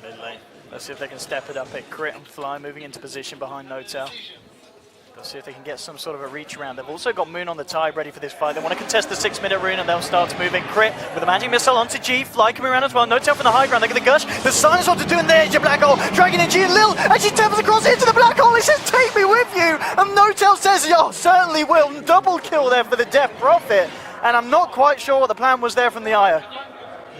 mid lane. Let's see if they can step it up at Crit and Fly, moving into position behind Notel. Let's see if they can get some sort of a reach around. They've also got Moon on the tide ready for this fight. They want to contest the 6-minute rune and they'll start to move in. Crit with a magic missile onto G. Fly coming around as well. Notel from the high ground. They get the gush. The silence what to do in there. Your black hole. Dragging in G and Lil. And she taps across into the black hole. He says, take me with you. And Notel says, yo, certainly will. Double kill there for the Death Prophet. And I'm not quite sure what the plan was there from the Aya.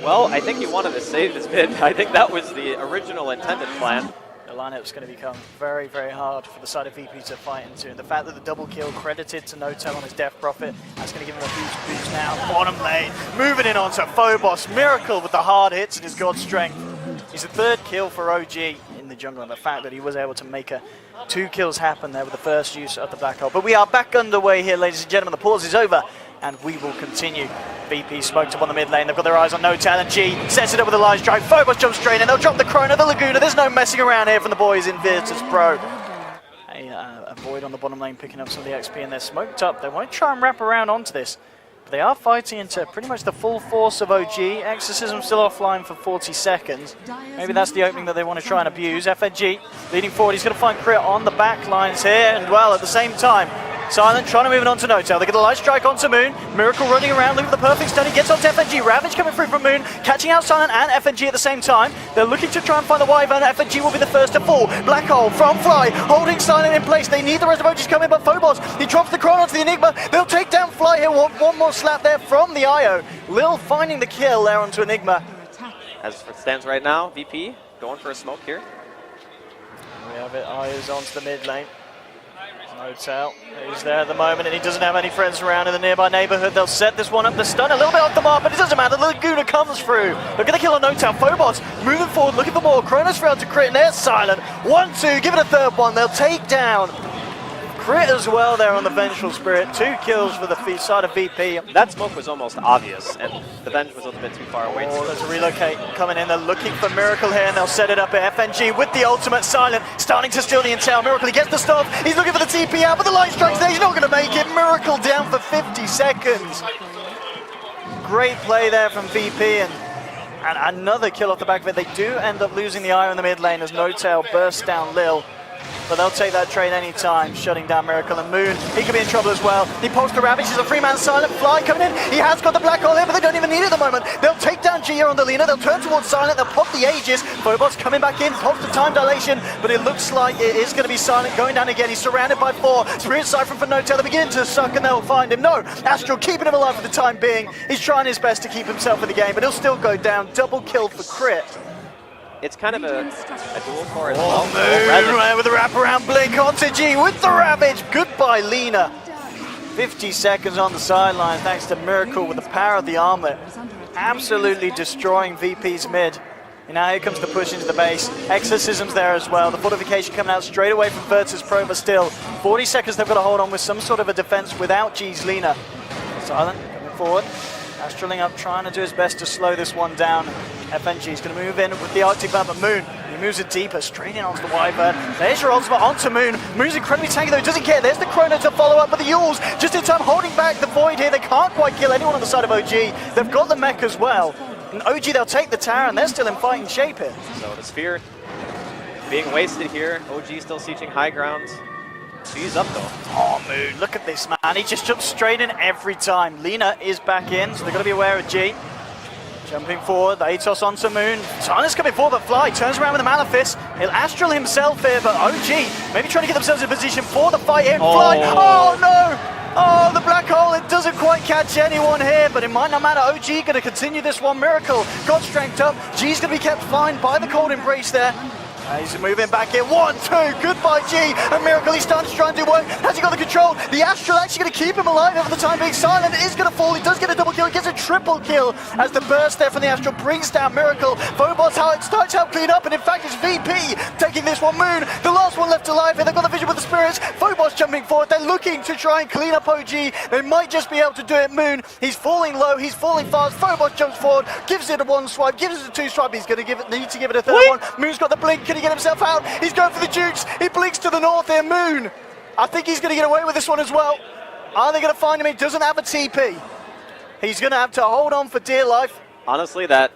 Well, I think he wanted to save his mid. I think that was the original intended plan. The lineup's going to become very, very hard for the side of VP to fight into. And the fact that the double kill credited to Notel on his Death Prophet, that's going to give him a boost now. Bottom lane, moving in onto Phobos. Miracle with the hard hits and his God Strength. He's the third kill for OG in the jungle, and the fact that he was able to make 2 kills happen there with the first use of the black hole. But we are back underway here, ladies and gentlemen. The pause is over, and we will continue. VP smoked up on the mid lane. They've got their eyes on Notel, and G sets it up with a line strike. Phobos jumps straight in. They'll drop the Chrono, the Laguna. There's no messing around here from the boys in Virtus Pro. A Void on the bottom lane picking up some of the XP, and they're smoked up. They won't try and wrap around onto this. But they are fighting into pretty much the full force of OG. Exorcism still offline for 40 seconds. Maybe that's the opening that they want to try and abuse. FNG leading forward. He's going to find Crit on the back lines here. And well, at the same time, Silent trying to move it onto Notel. They get the light strike onto Moon. Miracle running around, looking for the perfect stun. He gets onto FNG. Ravage coming through from Moon, catching out Silent and FNG at the same time. They're looking to try and find the Wyvern. FNG will be the first to fall. Black Hole from Fly, holding Silent in place. They need the rest of OG's coming, but Phobos, he drops the Chrono to the Enigma. They'll take down Fly here. One more slap there from the IO. Lil finding the kill there onto Enigma. As it stands right now, VP going for a smoke here. We have it. IO's onto the mid lane. Notel, he's there at the moment, and he doesn't have any friends around in the nearby neighborhood. They'll set this one up. The stun a little bit off the mark, but it doesn't matter. The Laguna comes through. They're going to kill on Notel. Phobos moving forward, looking for more. Kronos failed to crit, and there's Silent. 1-2, give it a third one. They'll take down Crit as well there on the Vengeful Spirit. 2 kills for the side of VP. That smoke was almost obvious, and the Venge was a little bit too far away. Oh, there's a relocate coming in. They're looking for Miracle here, and they'll set it up at FNG with the ultimate. Silent starting to steal the intel. Miracle, he gets the stop. He's looking for the TP out, but the light strikes there. He's not going to make it. Miracle down for 50 seconds. Great play there from VP, and another kill off the back of it. They do end up losing the eye in the mid lane as Notel bursts down Lil. But they'll take that trade anytime, shutting down Miracle. And Moon, he could be in trouble as well. He pulls the Ravage, he's a 3-man Silent. Fly coming in, he has got the black hole here, but they don't even need it at the moment. They'll take down Gia on the Lina, they'll turn towards Silent, they'll pop the Aegis. Phobos coming back in, pops the time dilation, but it looks like it is going to be Silent going down again. He's surrounded by 4. Spirit Siphon for Notel, they begin to suck and they'll find him. No, Astral keeping him alive for the time being. He's trying his best to keep himself in the game, but he'll still go down. Double kill for Crit. It's kind of a dual core as well. Moon with the wraparound blink onto G with the Ravage. Goodbye, Lina. 50 seconds on the sideline thanks to Miracle with the power of the armlet. Absolutely destroying VP's mid. And now here comes the push into the base. Exorcism's there as well. The fortification coming out straight away from Virtus Pro, but still 40 seconds they've got to hold on with some sort of a defense without G's Lina. Silent coming forward. Astraling up, trying to do his best to slow this one down. FNG is going to move in with the Arctic Bat, but Moon, he moves it deeper, straight in onto the Wyvern. There's your ultimate onto Moon. Moon's incredibly tanky though, he doesn't care. There's the Chrono to follow up, but the Yules just in time holding back the Void here. They can't quite kill anyone on the side of OG. They've got the mech as well. And OG, they'll take the tower, and they're still in fighting shape here. So the Sphere being wasted here. OG still sieging high ground. He's up though. Oh, Moon, look at this man. He just jumps straight in every time. Lina is back in, so they've got to be aware of G. Jumping forward, the Atos onto Moon. Silence coming forward, but Fly turns around with the Malefice. He'll Astral himself here, but OG maybe trying to get themselves in position for the fight here. Fly, oh no! Oh, the black hole, it doesn't quite catch anyone here, but it might not matter. OG going to continue this one. Miracle got strength up. G's going to be kept fine by the cold embrace there. He's moving back in. 1-2. Goodbye, G. And Miracle, he's starting to try and do work. Has he got the control? The Astral actually going to keep him alive over the time being. Silent is going to fall. He does get a double kill. He gets a triple kill as the burst there from the Astral brings down Miracle. Phobos starts to help clean up, and in fact, it's VP taking this one. Moon, the last one left alive here. They've got the vision with the spirits. Phobos jumping forward. They're looking to try and clean up OG. They might just be able to do it. Moon, he's falling low. He's falling fast. Phobos jumps forward, gives it a 1 swipe, gives it a 2 swipe. He's going to need to give it a 3rd one. Moon's got the blink. Can he get himself out? He's going for the Dukes. He blinks to the north here. Moon, I think he's going to get away with this one as well. Are they going to find him? He doesn't have a TP. He's going to have to hold on for dear life. Honestly, that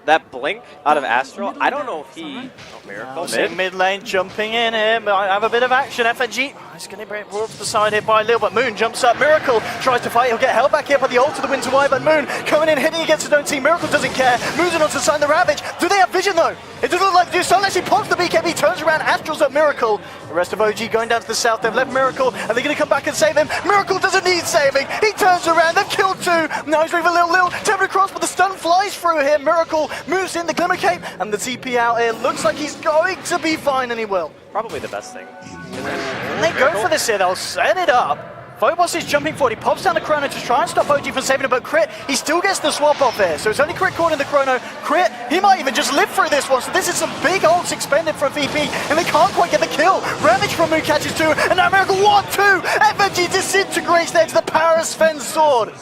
that blink out of Astral, I don't know if he... Oh, Miracle Mid lane jumping in here, might have a bit of action. FNG, he's going to be brought to the side here by Lil, but Moon jumps up. Miracle tries to fight, he'll get held back here by the ult of the Winter Wave, but Moon coming in, hitting against his own team. Miracle doesn't care, moves in on to sign the Ravage. Do they have vision though? It doesn't look like they do. Silent actually pops the BKB, turns around, Astral's at Miracle. The rest of OG going down to the south, they've left Miracle. Are they going to come back and save him? Miracle doesn't need saving, he turns around, they've killed two. Now he's leaving Lil, tapping across, but the stun flies through here. Miracle moves in the Glimmer Cape, and the TP out here looks like he's going to be fine, and he will. Probably the best thing. And they go for this here, they'll set it up. Phobos is jumping forward, he pops down the Chrono to try and stop OG from saving it, but Crit, he still gets the swap off here. So it's only Crit caught in the Chrono. Crit, he might even just live through this one. So this is some big ults expended from VP, and they can't quite get the kill. Ravage from Moon catches two, and now Miracle 1-2. FNG disintegrates there to the power of Sven's sword.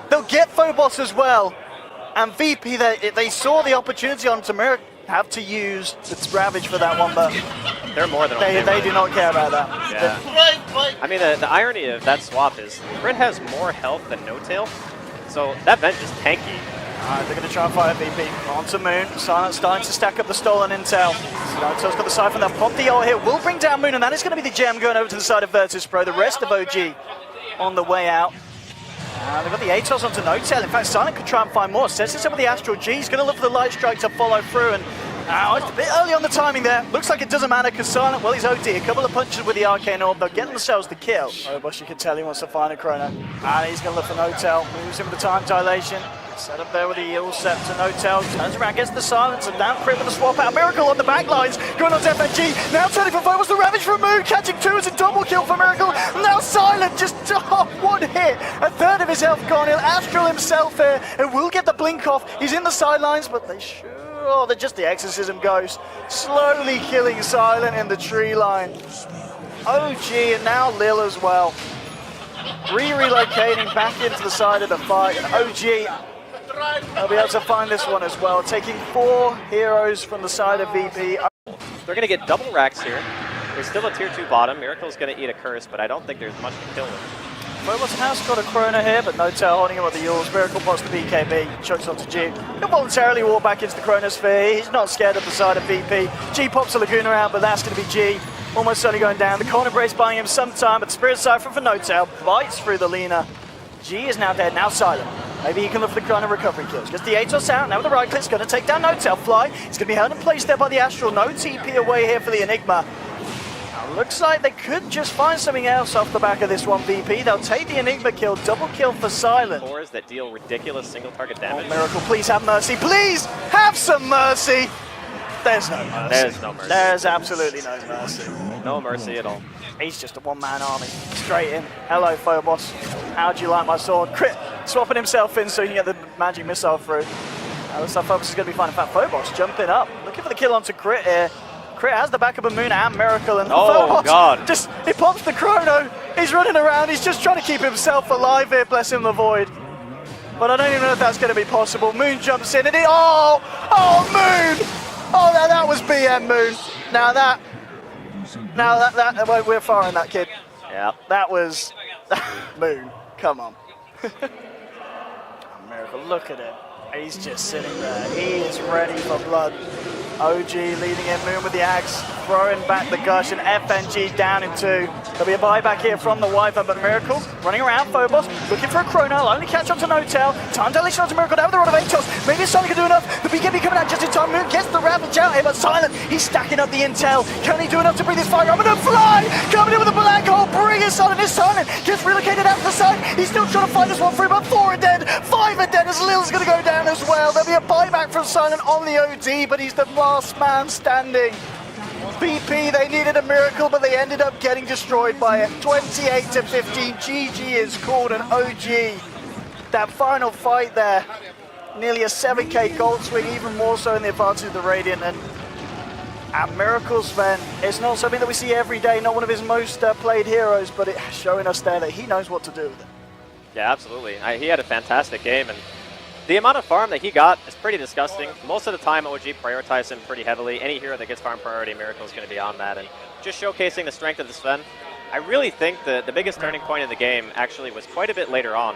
They'll get Phobos as well. And VP, they saw the opportunity on Miracle. Have to use the Ravage for that one, but they're more than they do not care about that. Yeah. I mean, the irony of that swap is Crit has more health than No Tail, so that vent is tanky. They're going to try and fire VP onto Moon. Silent starting to stack up the stolen intel. Silent's got the siphon, they'll pop the ult here, will bring down Moon, and that is going to be the gem going over to the side of Virtus Pro. The rest of OG on the way out. They've got the Atos onto No Tail. In fact, Silent could try and find more. Sets this up with the Astral G. He's going to look for the Light Strike to follow through. And it's a bit early on the timing there. Looks like it doesn't matter because Silent, well, he's OD. A couple of punches with the Arcane Orb. They'll get themselves the kill. Robust, you can tell he wants to find a Chrono. And he's going to look for No Tail. Moves in with the time dilation. Set up there with the heal set to No Tail. Turns around, gets the silence, and down Crit with the swap out. Miracle on the back lines. Going on to FNG. Now turning for Phobos. The Ravage from Moon. Catching two as a double kill for Miracle. Now Silent just one hit. A third of his health gone. Astral himself here. And will get the blink off. He's in the sidelines, but they should. Oh, they're just the Exorcism Ghost. Slowly killing Silent in the tree line. OG and now Lil as well. Relocating back into the side of the fight. OG. They'll be able to find this one as well, taking 4 heroes from the side of VP. They're going to get double racks here. There's still a tier 2 bottom. Miracle's going to eat a curse, but I don't think there's much to kill him. Phobos has got a Chrono here, but No Tail holding him with the Yules. Miracle pots the BKB, chokes onto G. He'll voluntarily walk back into the Chronosphere. He's not scared of the side of VP. G pops a Laguna out, but that's going to be G. Almost certainly going down. The corner brace buying him some time, but the Spirit Cypher for No Tail bites through the Lina. G is now dead, now Silent. Maybe he can look for the Chrono recovery kills. Gets the Atos out, now with the right click, going to take down No Tail. Fly, he's going to be held in place there by the Astral. No TP away here for the Enigma. Now, looks like they could just find something else off the back of this one, VP. They'll take the Enigma kill, double kill for Silent. Cores that deal ridiculous single target damage. Oh, Miracle, please have mercy. Please have some mercy. There's no mercy. There's no mercy. There's absolutely no mercy. No mercy at all. He's just a one-man army. Straight in. Hello, Phobos. How'd you like my sword? Crit, swapping himself in so he can get the magic missile through. Looks like Phobos is going to be fine. In fact, Phobos jumping up. Looking for the kill onto Crit here. Crit has the backup of Moon and Miracle. And oh, Phobos God. Just, he pops the Chrono. He's running around. He's just trying to keep himself alive here. Bless him, the Void. But I don't even know if that's going to be possible. Moon jumps in and he... Oh, Moon! Oh, now that was BM Moon. Now that we're firing that kid. Yeah. That was Moon. Come on. Miracle, look at him. He's just sitting there. He is ready for blood. OG leading in, Moon with the axe, throwing back the gush, and FNG down in 2. There'll be a buyback here from the Wi-Fi, but Miracle running around, Phobos, looking for a Chrono, will only catch up to No Tail. Time dilation onto Miracle, down with the rod of Atos. Maybe it's Sonic can do enough. The BKB coming out just in time. Moon gets the Ravage out here, but Silent, he's stacking up the intel. Can he do enough to bring this fire up? And a Fly coming in with a black hole, bringing Silent. This Silent gets relocated out to the side. He's still trying to fight this one through, but 4 are dead, 5 are dead as Lil's going to go down as well. There'll be a buyback from Silent on the OD, but he's the last man standing. VP, they needed a miracle, but they ended up getting destroyed by it. 28-15, GG is called an OG. That final fight there, nearly a 7k gold swing, even more so in the advantage of the Radiant. And Miracle Sven, it's not something that we see every day, not one of his most played heroes, but it's showing us there that he knows what to do with it. Yeah, absolutely. He had a fantastic game, and the amount of farm that he got is pretty disgusting. Most of the time, OG prioritized him pretty heavily. Any hero that gets farm priority, Miracle is going to be on that. And just showcasing the strength of the Sven, I really think the biggest turning point in the game actually was quite a bit later on.